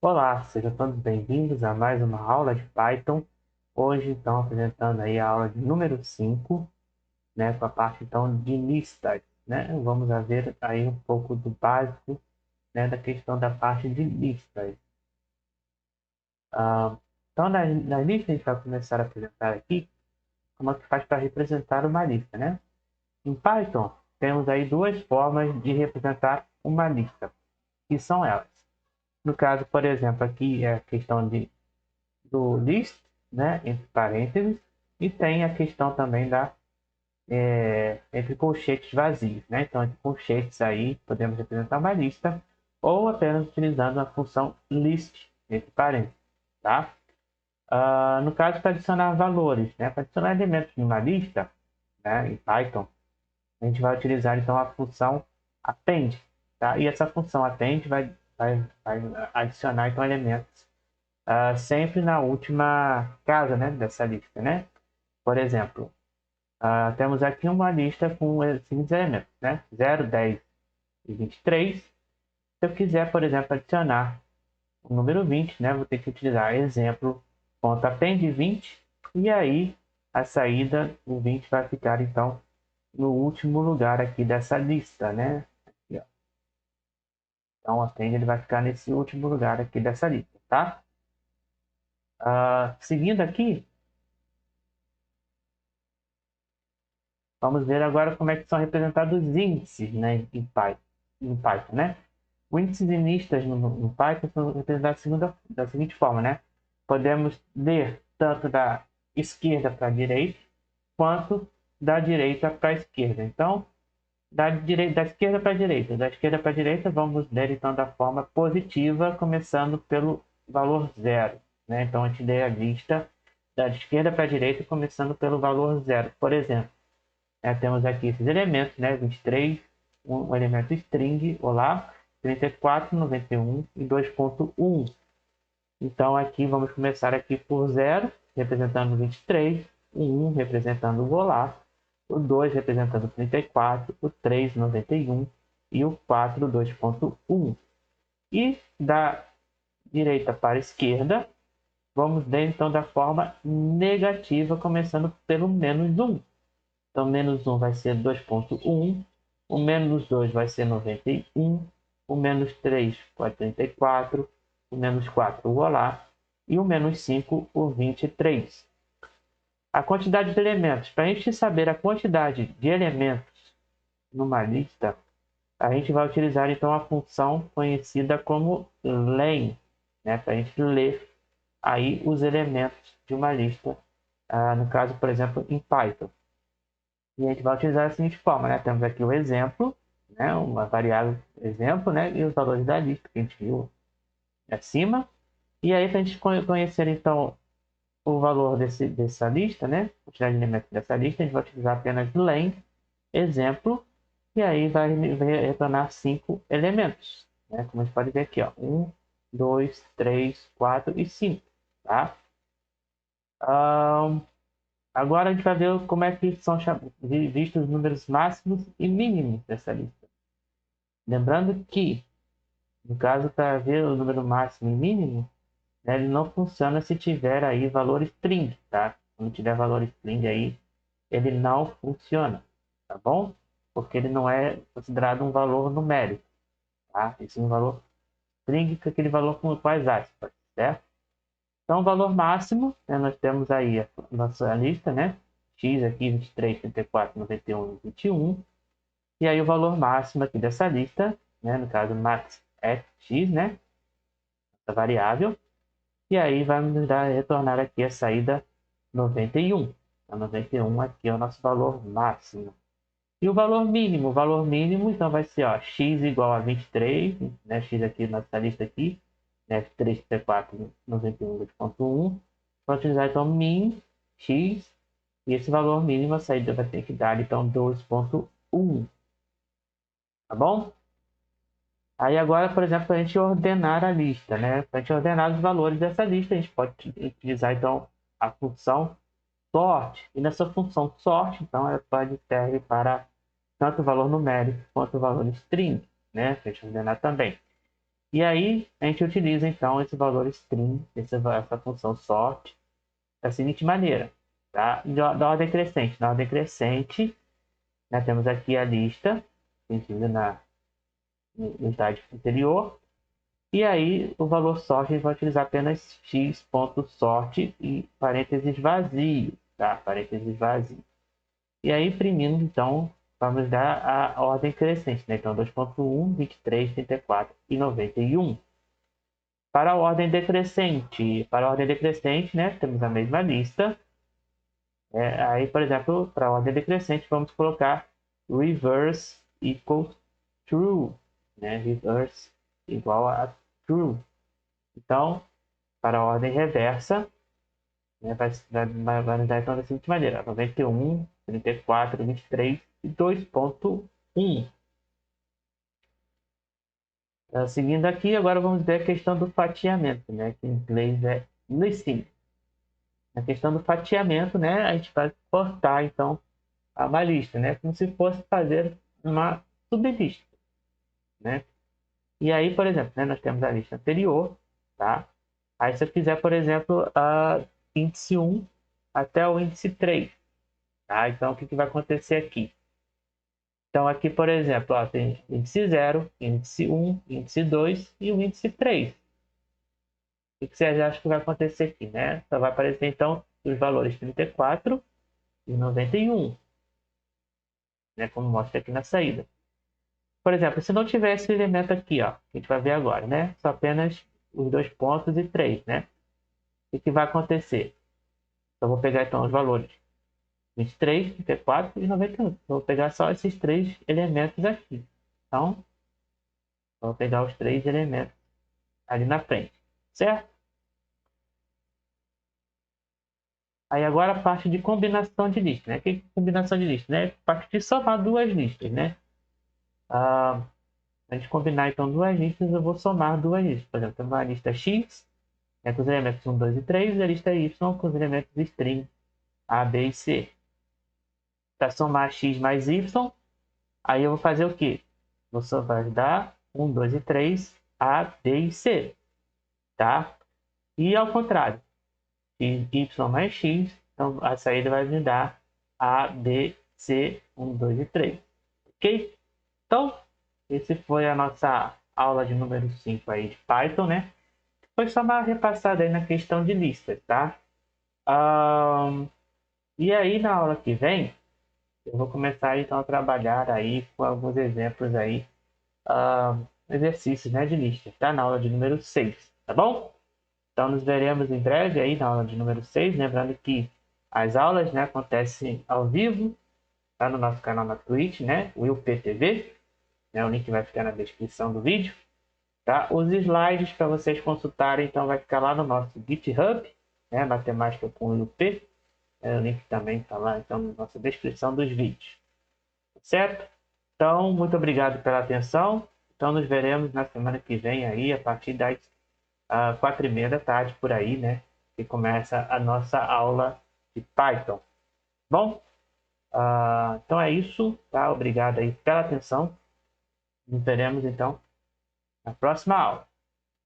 Olá, sejam todos bem-vindos a mais uma aula de Python. Hoje, então, apresentando aí a aula de número 5, né, com a parte, então, de listas, né? Vamos a ver aí um pouco do básico, né, da questão da parte de listas. Então, nas listas, a gente vai começar a apresentar aqui como é que faz para representar uma lista, né? Em Python, temos aí duas formas de representar uma lista, que são elas. No caso, por exemplo, aqui é a questão do list, né, entre parênteses, e tem a questão também da entre colchetes vazios, né? Então, entre colchetes aí podemos representar uma lista ou apenas utilizando a função list entre parênteses, tá? No caso, para adicionar valores, né, para adicionar elementos em uma lista, né, em Python, a gente vai utilizar então a função append, tá? E essa função append vai adicionar então elementos sempre na última casa, né, dessa lista, né? Por exemplo, temos aqui uma lista com os seguintes elementos, né? 0, 10 e 23. Se eu quiser, por exemplo, adicionar o número 20, né, vou ter que utilizar exemplo.append 20 e aí a saída, o 20 vai ficar então no último lugar aqui dessa lista, né? Aqui, ó. Então, o append ele vai ficar nesse último lugar aqui dessa lista, tá? Seguindo aqui, vamos ver agora como é que são representados os índices, né, em Python, né? Os índices e listas no Python são representados da seguinte forma, né? Podemos ler tanto da esquerda para a direita, quanto da direita para a esquerda. Então, da esquerda para a direita. Da esquerda para a direita, vamos ler então da forma positiva, começando pelo valor zero, né? Então, a gente lê a lista da esquerda para a direita, começando pelo valor zero. Por exemplo, temos aqui esses elementos, né? 23, um elemento string, olá, 34, 91 e 2.1. Então aqui vamos começar aqui por 0, representando 23, o 1 representando o olá, o 2 representando 34, o 3, 91 e o 4, 2.1. E da direita para a esquerda, vamos ler então da forma negativa, começando pelo menos 1. Então, menos 1 vai ser 2.1, o menos 2 vai ser 91, o menos 3 vai 34, o menos 4 o olá, e o menos 5 o 23. A quantidade de elementos. Para a gente saber a quantidade de elementos numa lista, a gente vai utilizar então a função conhecida como len, né? Para a gente ler aí os elementos de uma lista, no caso, por exemplo, em Python. E a gente vai utilizar da seguinte forma, né? Temos aqui o exemplo, né? Uma variável exemplo, né? E os valores da lista que a gente viu acima. E aí, para a gente conhecer, então, o valor dessa lista, né? A quantidade de elementos dessa lista, a gente vai utilizar apenas len, exemplo, e aí vai retornar 5 elementos, né? Como a gente pode ver aqui, ó. 1, 2, 3, 4 e 5, tá? Agora a gente vai ver como é que são vistos os números máximos e mínimos dessa lista. Lembrando que, no caso, para ver o número máximo e mínimo, né, ele não funciona se tiver aí valor string, tá? Quando tiver valor string aí, ele não funciona, tá bom? Porque ele não é considerado um valor numérico, tá? Esse é um valor string com aquele valor com as aspas, certo? Então, o valor máximo, né, nós temos aí a nossa lista, né? X aqui, 23, 34, 91 e 21. E aí o valor máximo aqui dessa lista, né? No caso, max é x, né? Essa variável. E aí vai nos retornar aqui a saída 91. A 91 aqui é o nosso valor máximo. E o valor mínimo, então vai ser, ó, x igual a 23, né? X aqui nessa lista aqui, né? 3, 34, 91, 2.1. Vou utilizar então min x, e esse valor mínimo a saída vai ter que dar então 2.1, tá bom? Aí agora, por exemplo, para a gente ordenar a lista, né? Para a gente ordenar os valores dessa lista, a gente pode utilizar então a função sort. E nessa função sort, então, ela pode servir para tanto o valor numérico quanto o valor string, né? Para a gente ordenar também. E aí a gente utiliza então esse valor string, essa função sort, da seguinte maneira, tá? Da ordem crescente. Na ordem crescente, nós temos aqui a lista, que a gente viu no slide anterior. E aí o valor sort a gente vai utilizar apenas x.sort e parênteses vazio, tá? Parênteses vazio. E aí imprimindo, então, vamos dar a ordem crescente, né? Então 2.1, 23, 34 e 91. Para a ordem decrescente, né? Temos a mesma lista. Aí, por exemplo, para a ordem decrescente, vamos colocar reverse equals true, né? Reverse igual a true. Então, para a ordem reversa, né, vai nos dar então da seguinte maneira: 91, 34, 23 e 2.1. Seguindo aqui, agora vamos ver a questão do fatiamento, né? Que em inglês é listing. Na questão do fatiamento, né? A gente vai cortar, então, uma lista, né? Como se fosse fazer uma sublista, né? E aí, por exemplo, né, nós temos a lista anterior, tá? Aí se eu quiser, por exemplo, a índice 1 até o índice 3, tá? Então, o que vai acontecer aqui? Então, aqui, por exemplo, ó, tem índice 0, índice 1, índice 2 e o índice 3. O que vocês acham que vai acontecer aqui, né? Só vai aparecer, então, os valores 34 e 91, né? Como mostra aqui na saída. Por exemplo, se não tiver esse elemento aqui, ó, que a gente vai ver agora, né? Só apenas os 2 pontos e 3, né? O que vai acontecer? Eu vou pegar, então, os valores 23, 34 e 91. Vou pegar só esses três elementos aqui. Então, vou pegar os três elementos ali na frente, certo? Aí agora a parte de combinação de listas, né? O que é combinação de listas, né? A parte de somar duas listas, né? A gente combinar então duas listas, eu vou somar duas listas. Por exemplo, uma lista X, né, com os elementos 1, 2 e 3, e a lista Y com os elementos string A, B e C. Para somar X mais Y, aí eu vou fazer o quê? Vou somar dar 1, 2 e 3, A, B e C, tá? E ao contrário, Y mais X, então a saída vai me dar A, B, C, 1, 2 e 3. Ok? Então, esse foi a nossa aula de número 5 aí de Python, né? Foi só uma repassada aí na questão de listas, tá? E aí, na aula que vem, eu vou começar então a trabalhar aí com alguns exemplos aí, exercícios, né, de listas, tá? Na aula de número 6, tá bom? Então, nos veremos em breve aí na aula de número 6. Lembrando que as aulas, né, acontecem ao vivo, tá? No nosso canal na Twitch, né? O IUPTV, né? O link vai ficar na descrição do vídeo, tá? Os slides para vocês consultarem, então, vai ficar lá no nosso GitHub, né? Matemática com IUP. O link também está lá, então, na nossa descrição dos vídeos, certo? Então, muito obrigado pela atenção. Então, nos veremos na semana que vem aí, a partir das 4h30 da tarde, por aí, né? Que começa a nossa aula de Python. Bom, então é isso, tá? Obrigado aí pela atenção. Nos veremos, então, na próxima aula.